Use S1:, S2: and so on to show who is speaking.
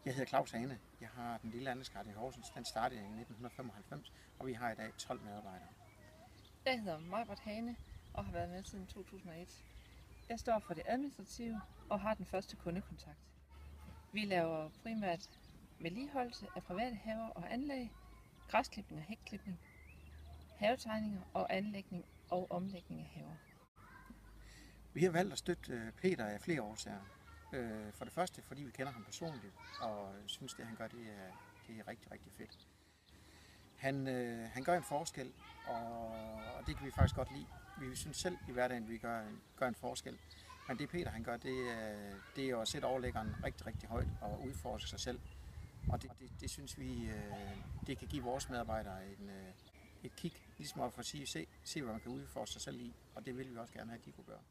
S1: Jeg hedder Claus Hane. Jeg har den lille andelsgartner i Horsens. Den startede i 1995, og vi har i dag 12 medarbejdere.
S2: Jeg hedder Maj-Britt Hane og har været med siden 2001. Jeg står for det administrative og har den første kundekontakt. Vi laver primært vedligeholdelse af private haver og anlæg, græsklipning og hækklipning, havetegninger og anlægning og omlægning af haver.
S1: Vi har valgt at støtte Peter af flere årsager. For det første, fordi vi kender ham personligt, og synes, det han gør, det er rigtig, rigtig fedt. Han gør en forskel, og det kan vi faktisk godt lide. Vi synes selv i hverdagen, at vi gør en forskel. Men det Peter han gør, det er jo at sætte overlæggeren rigtig, rigtig højt og udforske sig selv. Og det synes vi, det kan give vores medarbejdere et kig, ligesom at få at sige, se hvad man kan udforske sig selv i, og det vil vi også gerne have, at de kunne gøre.